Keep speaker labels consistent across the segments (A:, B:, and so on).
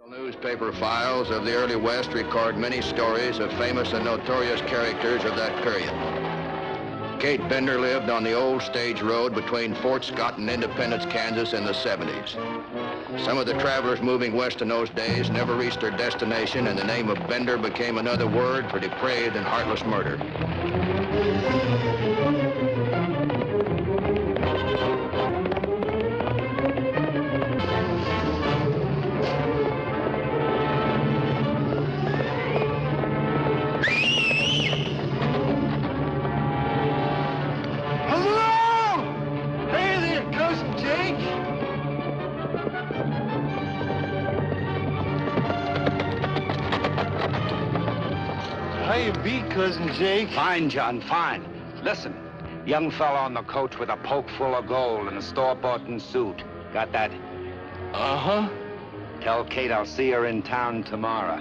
A: Newspaper files of the early West record many stories of famous and notorious characters of that period. Kate Bender lived on the old stage road between Fort Scott and Independence, Kansas in the 70s. Some of the travelers moving west in those days never reached their destination, and the name of Bender became another word for depraved and heartless murder.
B: Cousin Jake?
C: Fine, John, fine. Listen, young fella on the coach with a poke full of gold and a store-bought suit. Got that?
B: Uh-huh.
C: Tell Kate I'll see her in town tomorrow.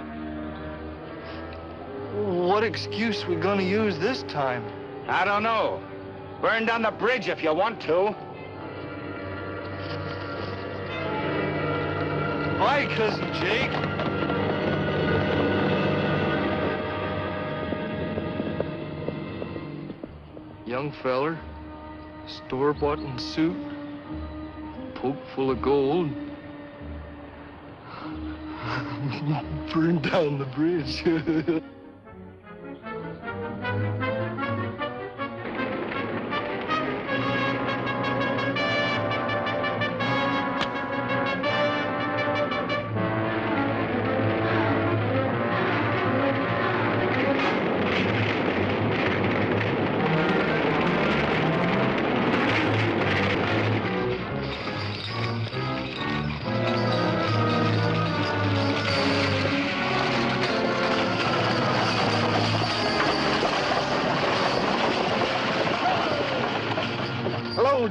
B: What excuse we gonna use this time?
C: I don't know. Burn down the bridge if you want to.
B: Bye, Cousin Jake. Young feller, store-bought suit, poke full of gold. Burn down the bridge.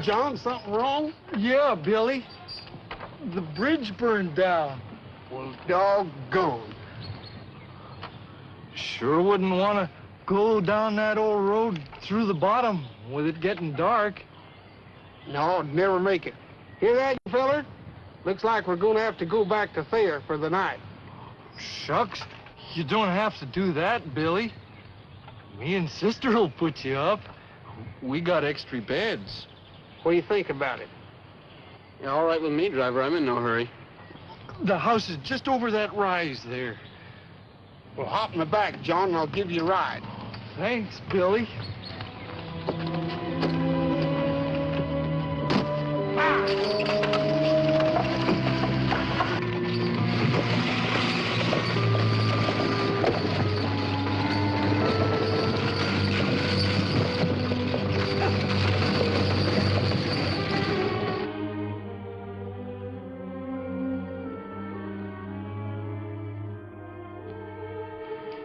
D: John, something wrong?
B: Yeah, Billy. The bridge burned down.
D: Well, doggone.
B: Sure wouldn't want to go down that old road through the bottom with it getting dark.
D: No, never make it. Hear that, you feller? Looks like we're going to have to go back to Thayer for the night.
B: Shucks, you don't have to do that, Billy. Me and Sister will put you up. We got extra beds.
D: What do you think about it?
E: Yeah, all right with me, driver. I'm in no hurry.
B: The house is just over that rise there.
D: Well, hop in the back, John, and I'll give you a ride.
B: Thanks, Billy.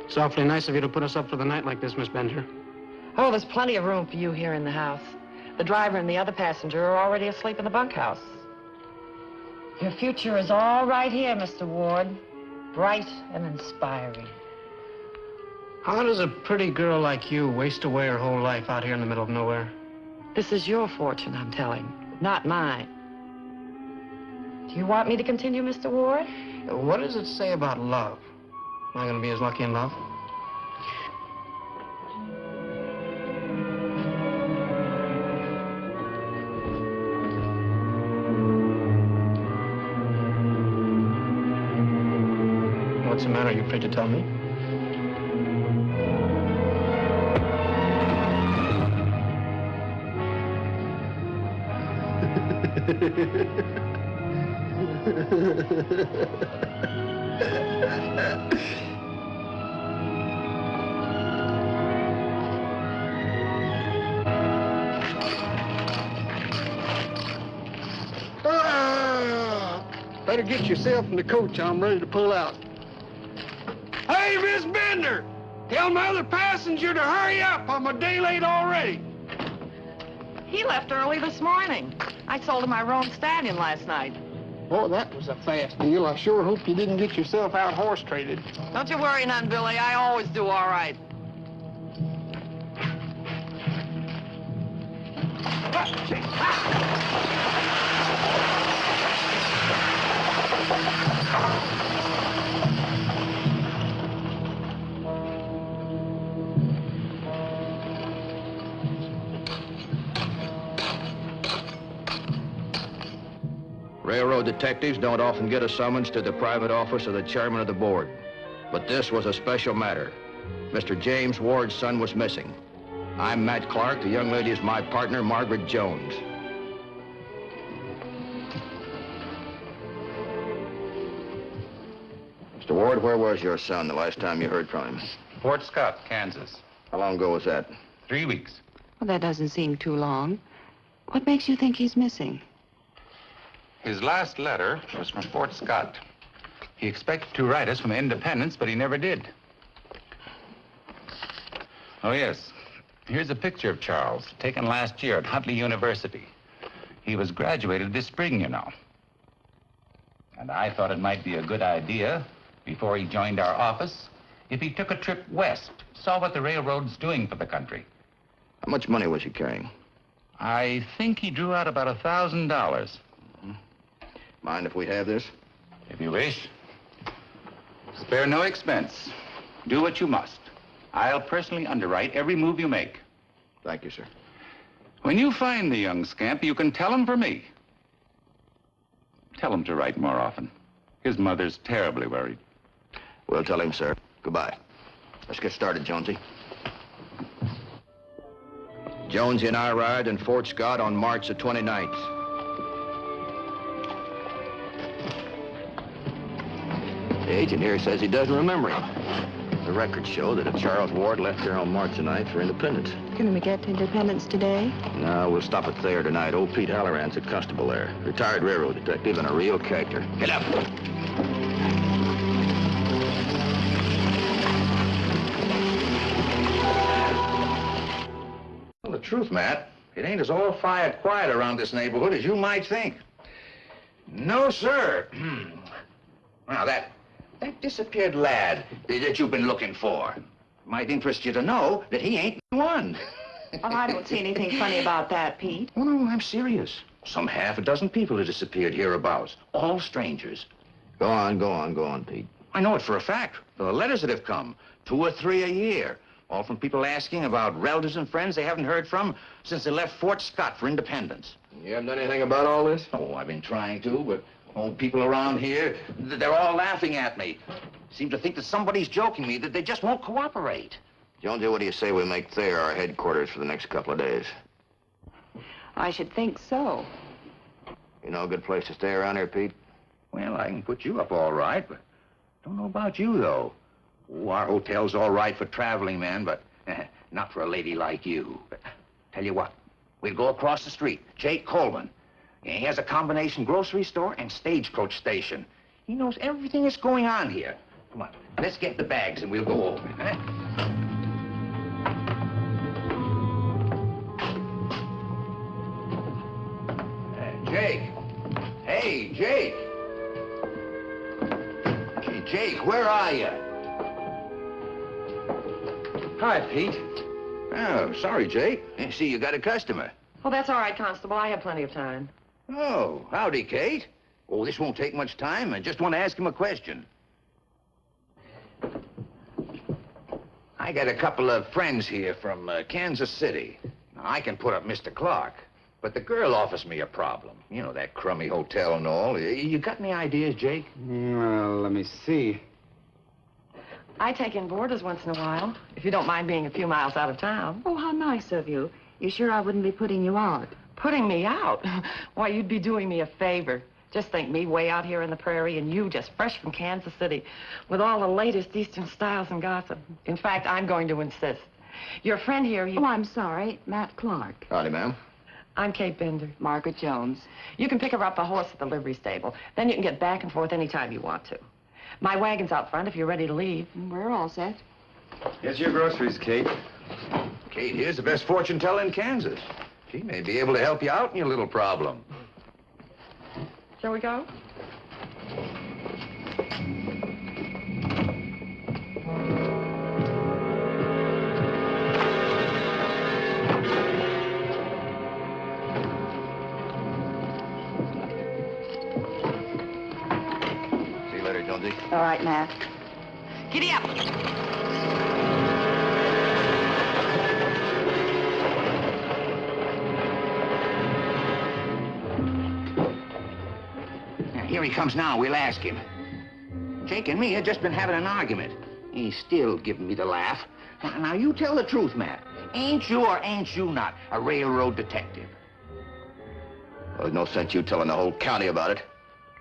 E: It's awfully nice of you to put us up for the night like this, Miss Bender.
F: Oh, there's plenty of room for you here in the house. The driver and the other passenger are already asleep in the bunkhouse. Your future is all right here, Mr. Ward. Bright and inspiring.
E: How does a pretty girl like you waste away her whole life out here in the middle of nowhere?
F: This is your fortune, I'm telling, not mine. Do you want me to continue, Mr. Ward?
E: What does it say about love? Am I going to be as lucky in love? What's the matter? Are you afraid to tell me?
D: Better get yourself in the coach. I'm ready to pull out. Hey, Miss Bender! Tell my other passenger to hurry up. I'm a day late already.
F: He left early this morning. I sold him my roan stallion last night.
D: Boy, that was a fast deal. I sure hope you didn't get yourself out horse traded.
F: Don't you worry none, Billy. I always do all right.
A: Railroad detectives don't often get a summons to the private office of the chairman of the board. But this was a special matter. Mr. James Ward's son was missing. I'm Matt Clark. The young lady is my partner, Margaret Jones. Mr. Ward, where was your son the last time you heard from him?
C: Fort Scott, Kansas.
A: How long ago was that?
C: 3 weeks.
G: Well, that doesn't seem too long. What makes you think he's missing?
C: His last letter was from Fort Scott. He expected to write us from Independence, but he never did. Oh, yes. Here's a picture of Charles, taken last year at Huntley University. He was graduated this spring, you know. And I thought it might be a good idea, before he joined our office, if he took a trip west, saw what the railroad's doing for the country.
A: How much money was he carrying?
C: I think he drew out about $1,000.
A: Mind if we have this?
C: If you wish. Spare no expense. Do what you must. I'll personally underwrite every move you make.
A: Thank you, sir.
C: When you find the young scamp, you can tell him for me. Tell him to write more often. His mother's terribly worried.
A: We'll tell him, sir. Goodbye. Let's get started, Jonesy. Jonesy and I arrived in Fort Scott on March the 29th. The agent here says he doesn't remember him. The records show that Charles Ward left here on March the 9th for Independence.
G: Can we get to Independence today?
A: No, we'll stop at Thayer tonight. Old Pete Halloran's a constable there. Retired railroad detective and a real character. Get up!
H: Well, the truth, Matt, it ain't as all-fired quiet around this neighborhood as you might think. No, sir. Now, that disappeared lad that you've been looking for might interest you to know that he ain't the one.
F: Well, I don't see anything funny about that, Pete.
H: Oh, no, I'm serious. Some half a dozen people have disappeared hereabouts, all strangers.
A: Go on, Pete.
H: I know it for a fact. The letters that have come, 2 or 3 a year, all from people asking about relatives and friends they haven't heard from since they left Fort Scott for Independence.
A: You haven't done anything about all this?
H: Oh, I've been trying to, but people around here, they're all laughing at me. Seem to think that somebody's joking me, that they just won't cooperate.
A: Jonesy, what do you say we make Thayer our headquarters for the next couple of days?
G: I should think so.
A: You know a good place to stay around here, Pete?
H: Well, I can put you up all right, but don't know about you, though. Oh, our hotel's all right for traveling men, but not for a lady like you. But tell you what, we'll go across the street. Jake Coleman. He has a combination grocery store and stagecoach station. He knows everything that's going on here. Come on, let's get the bags and we'll go over, huh? Jake. Hey, Jake. Hey, Jake, where are you?
C: Hi, Pete.
H: Oh, sorry, Jake. I see you got a customer.
F: Well, that's all right, Constable. I have plenty of time.
H: Oh, howdy, Kate. Oh, this won't take much time. I just want to ask him a question. I got a couple of friends here from Kansas City. Now, I can put up Mr. Clark, but the girl offers me a problem. You know, that crummy hotel and all. You got any ideas, Jake?
E: Well, let me see.
F: I take in boarders once in a while, if you don't mind being a few miles out of town.
G: Oh, how nice of you. You sure I wouldn't be putting you out?
F: Putting me out? Why, you'd be doing me a favor. Just think, me way out here in the prairie and you just fresh from Kansas City with all the latest Eastern styles and gossip. In fact, I'm going to insist. Your friend here,
G: Oh, I'm sorry. Matt Clark.
A: Howdy, ma'am.
F: I'm Kate Bender.
G: Margaret Jones.
F: You can pick her up a horse at the livery stable. Then you can get back and forth anytime you want to. My wagon's out front if you're ready to leave.
G: We're all set.
I: Here's your groceries, Kate.
H: Kate, here's the best fortune teller in Kansas. She may be able to help you out in your little problem.
F: Shall we go?
A: See you later, Jonesy.
G: All right, Matt.
F: Giddy up!
H: Here he comes now. We'll ask him. Jake and me have just been having an argument. He's still giving me the laugh. Now, you tell the truth, Matt. Ain't you or ain't you not a railroad detective?
A: Well, there's no sense you telling the whole county about it.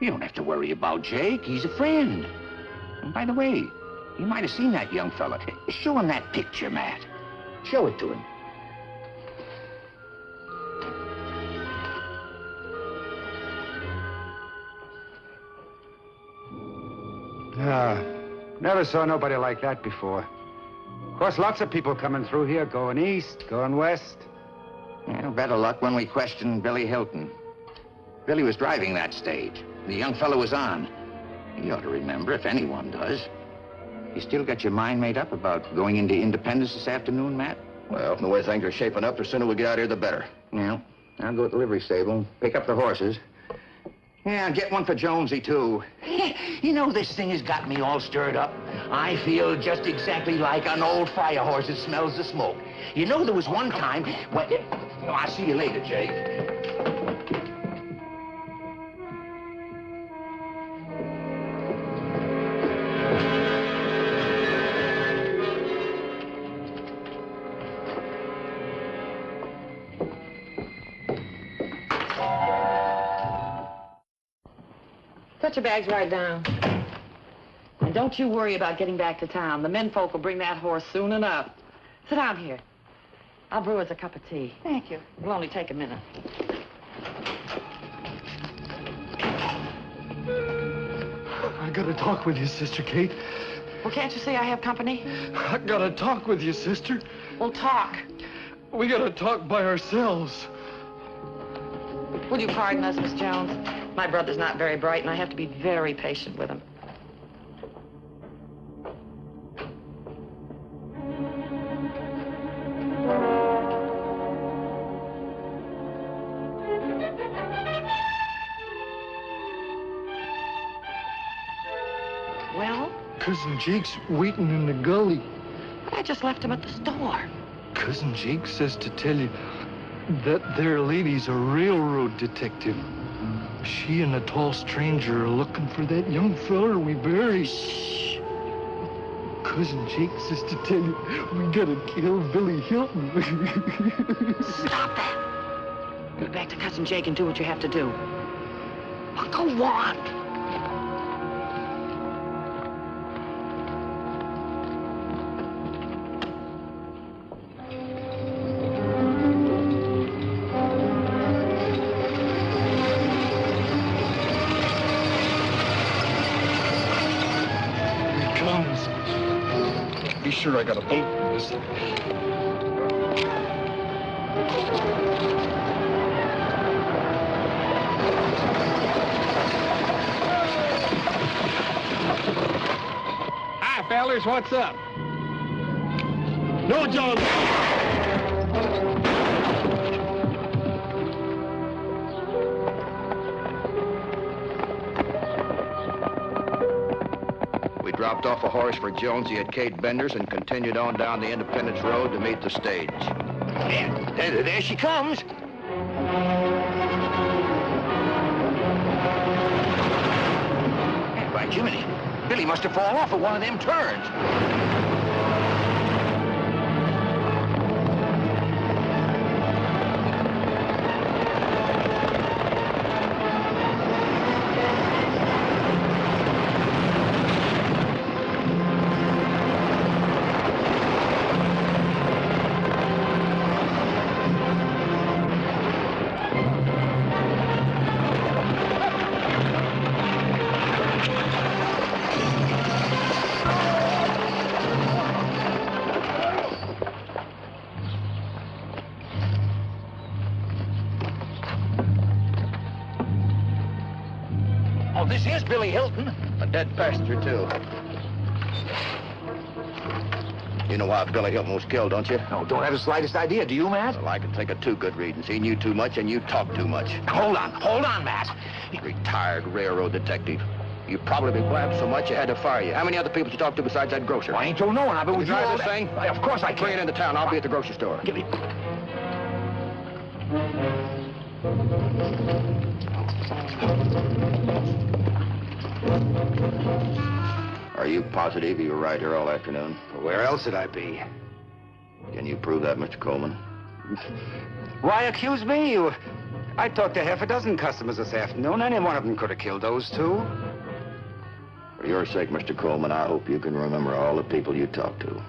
H: You don't have to worry about Jake. He's a friend. And by the way, you might have seen that young fella. Show him that picture, Matt. Show it to him.
I: Never saw nobody like that before. Of course, lots of people coming through here, going east, going west.
H: Well, better luck when we questioned Billy Hilton. Billy was driving that stage. The young fellow was on. You ought to remember, if anyone does. You still got your mind made up about going into Independence this afternoon, Matt?
A: Well, the way things are shaping up, the sooner we get out of here, the better.
H: Yeah. I'll go to the livery stable, pick up the horses. Yeah, get one for Jonesy, too. You know, this thing has got me all stirred up. I feel just exactly like an old fire horse that smells the smoke. You know, there was one time when... I'll see you later, Jake.
F: Put your bags right down. And don't you worry about getting back to town. The menfolk will bring that horse soon enough. Sit down here. I'll brew us a cup of tea.
G: Thank you.
F: It'll only take a minute.
B: I gotta talk with you, Sister Kate.
F: Well, can't you see I have company?
B: I gotta talk with you, sister.
F: Well, talk.
B: We gotta talk by ourselves.
F: Will you pardon us, Miss Jones? My brother's not very bright, and I have to be very patient with him. Well?
B: Cousin Jake's waiting in the gully.
F: I just left him at the store.
B: Cousin Jake says to tell you that there lady's a railroad detective. She and a tall stranger are looking for that young feller we buried.
F: Shh.
B: Cousin Jake says to tell you we gotta kill Billy Hilton.
F: Stop that. Get back to Cousin Jake and do what you have to do. Well, go on.
B: Be sure I got a boat in this.
D: Hi, fellas, what's up? No, John.
A: We dropped off a horse for Jonesy at Kate Bender's and continued on down the Independence Road to meet the stage.
H: Yeah, there she comes. Hey, by Jiminy, Billy must have fallen off at one of them turns. this is Billy Hilton.
A: A dead passenger, too. You know why Billy Hilton was killed, don't you?
H: No, don't have the slightest idea. Do you, Matt?
A: Well, I can think of two good reasons. He knew too much and you talked too much.
H: Hold on, Matt.
A: Retired railroad detective. You probably blabbed so much you had to fire you. How many other people did you talk to besides that grocer?
H: Well, I ain't told no one. I've been with you all
A: drive this
H: day.
A: thing?
H: Of course I can.
A: Bring it into town. I'll be at the grocery store.
H: Give me...
A: Are you positive you were right here all afternoon?
I: Where else would I be?
A: Can you prove that, Mr. Coleman?
I: Why accuse me? I talked to half a dozen customers this afternoon. Any one of them could have killed those two.
A: For your sake, Mr. Coleman, I hope you can remember all the people you talked to.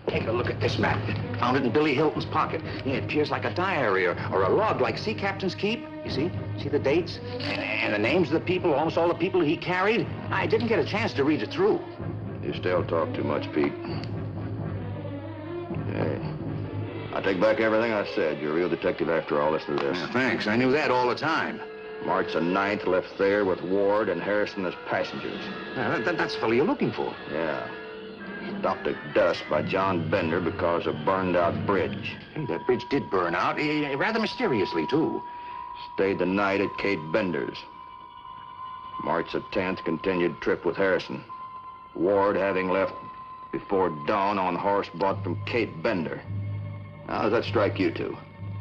H: Take a look at this, Matt. Found it in Billy Hilton's pocket. Yeah, it appears like a diary or a log like sea captains keep. You see? See the dates? And the names of the people, almost all the people he carried. I didn't get a chance to read it through.
A: You still talk too much, Pete. Hey, I take back everything I said. You're a real detective after all. Listen to this.
H: Yeah, thanks. I knew that all the time.
A: March the 9th left there with Ward and Harrison as passengers.
H: Yeah, that's the fellow you're looking for.
A: Yeah. Stopped at dusk by John Bender because of burned-out bridge.
H: Hey, that bridge did burn out, rather mysteriously, too.
A: Stayed the night at Kate Bender's. March the 10th, continued trip with Harrison. Ward having left before dawn on horse bought from Kate Bender. How does that strike you two?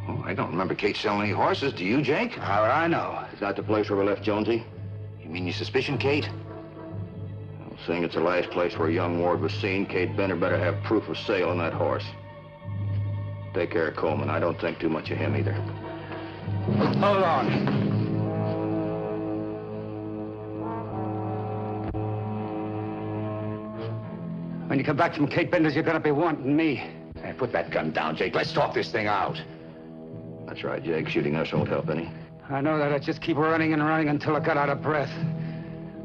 H: Oh, I don't remember Kate selling any horses. Do you, Jake?
I: How would I know?
A: Is that the place where we left Jonesy?
H: You mean you suspicion Kate?
A: Well, seeing it's the last place where young Ward was seen, Kate Bender better have proof of sale on that horse. Take care of Coleman. I don't think too much of him either.
I: Hold on. When you come back from Kate Bender's, you're gonna be wanting me.
H: Hey, put that gun down, Jake. Let's talk this thing out.
A: That's right, Jake. Shooting us won't help any.
I: I know that. I just keep running and running until I got out of breath.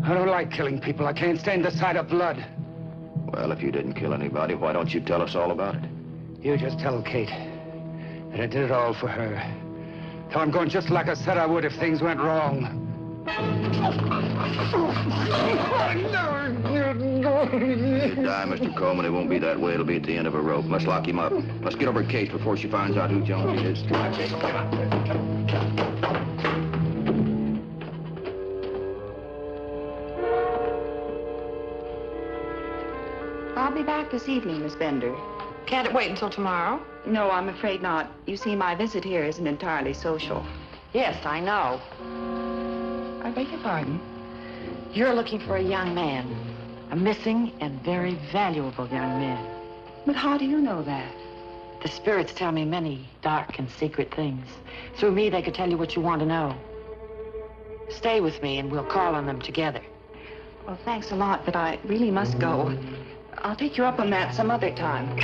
I: I don't like killing people. I can't stand the sight of blood.
A: Well, if you didn't kill anybody, why don't you tell us all about it?
I: You just tell Kate that I did it all for her. Tell I'm going just like I said I would if things went wrong.
A: If you die, Mr. Coleman, it won't be that way. It'll be at the end of a rope. Let's lock him up. Let's get over to Kate before she finds out who Jonesy is. Come on, Jake. Come on.
G: I'll be back this evening, Miss Bender.
F: Can't it wait until tomorrow?
G: No, I'm afraid not. You see, my visit here isn't entirely social.
F: Yes, I know. I beg your pardon? You're looking for a young man. A missing and very valuable young man.
G: But how do you know that?
F: The spirits tell me many dark and secret things. Through me, they could tell you what you want to know. Stay with me, and we'll call on them together.
G: Well, thanks a lot, but I really must go. I'll take you up on that some other time.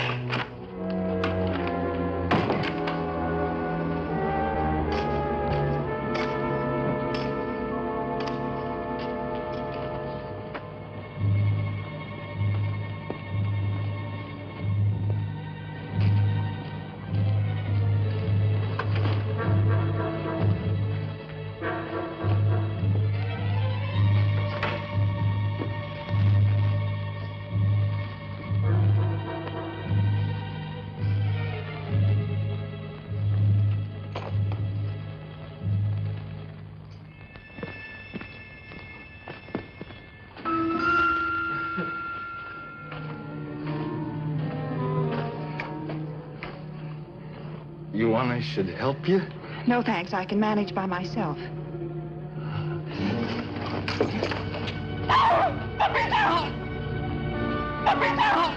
B: You want I should help you?
G: No, thanks. I can manage by myself.
F: Let me down! Let me down!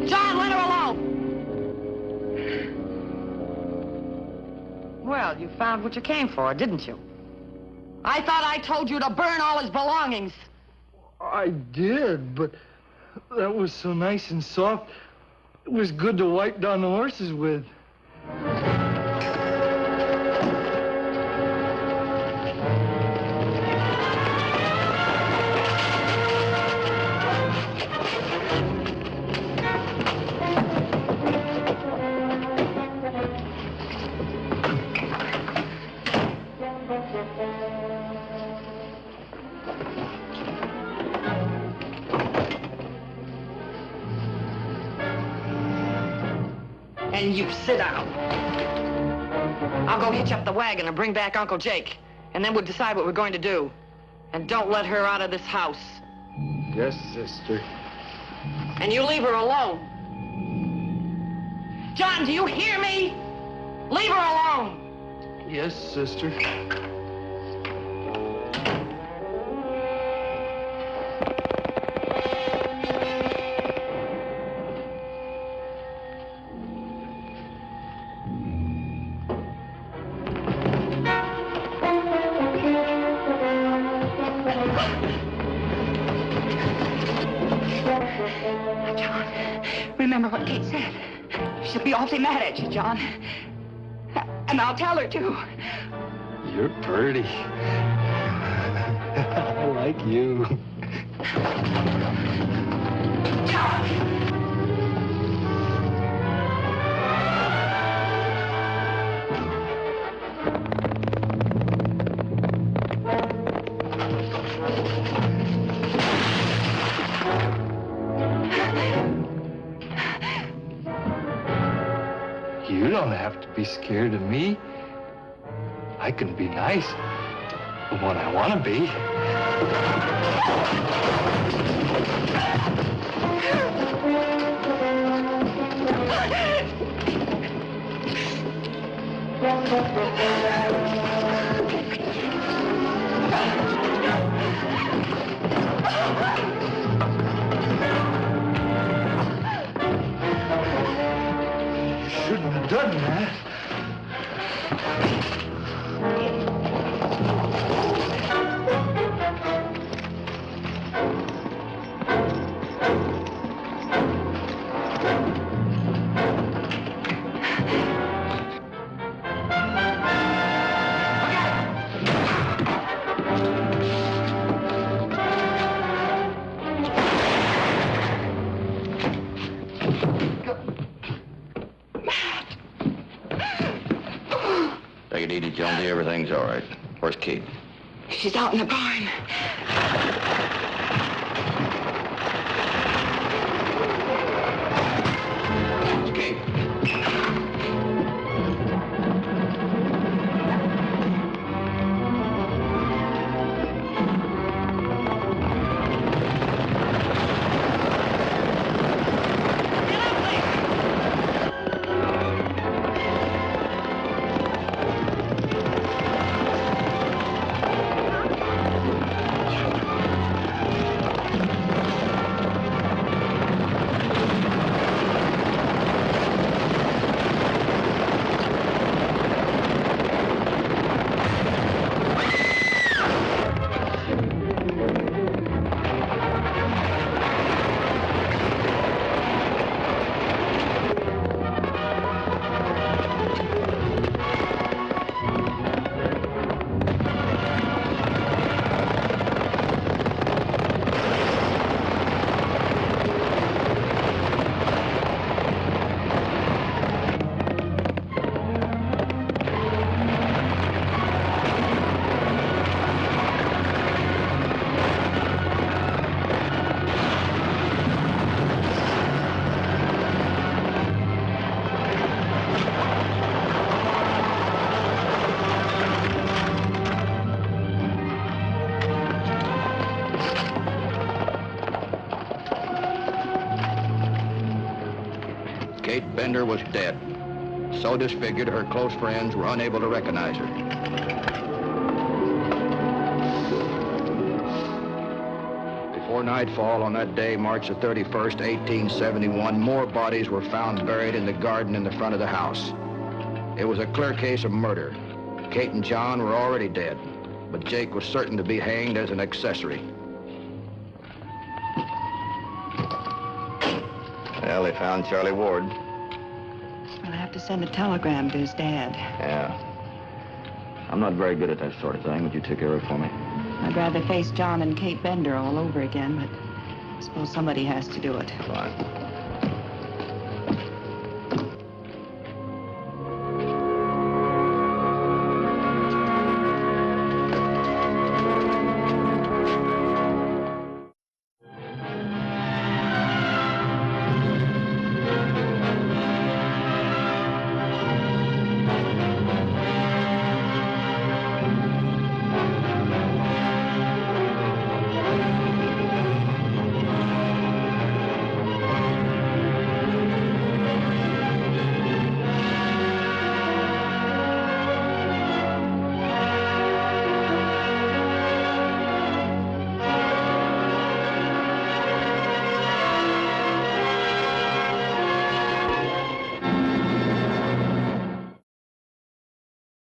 F: John, let her alone! Well, you found what you came for, didn't you? I thought I told you to burn all his belongings.
B: I did, but that was so nice and soft. It was good to wipe down the horses with.
F: then you sit down. I'll go hitch up the wagon and bring back Uncle Jake, and then we'll decide what we're going to do. And don't let her out of this house.
B: Yes, sister.
F: And you leave her alone. John, do you hear me? Leave her alone.
B: Yes, sister.
G: John, remember what Kate said. She'll be awfully mad at you, John. And I'll tell her, too.
B: You're pretty. I like you. You don't have to be scared of me. I can be nice when I want to be. You shouldn't have done that.
A: Take it easy, Jonesy. Everything's all right. Where's Kate?
G: She's out in the barn.
A: Kate. Kate Bender was dead. So disfigured, her close friends were unable to recognize her. Before nightfall on that day, March the 31st, 1871, more bodies were found buried in the garden in the front of the house. It was a clear case of murder. Kate and John were already dead, but Jake was certain to be hanged as an accessory. Well, they found Charlie Ward.
G: I'll have to send a telegram to his dad.
A: Yeah. I'm not very good at that sort of thing. Would you take care of it for me?
G: I'd rather face John and Kate Bender all over again, but I suppose somebody has to do it.
A: Fine.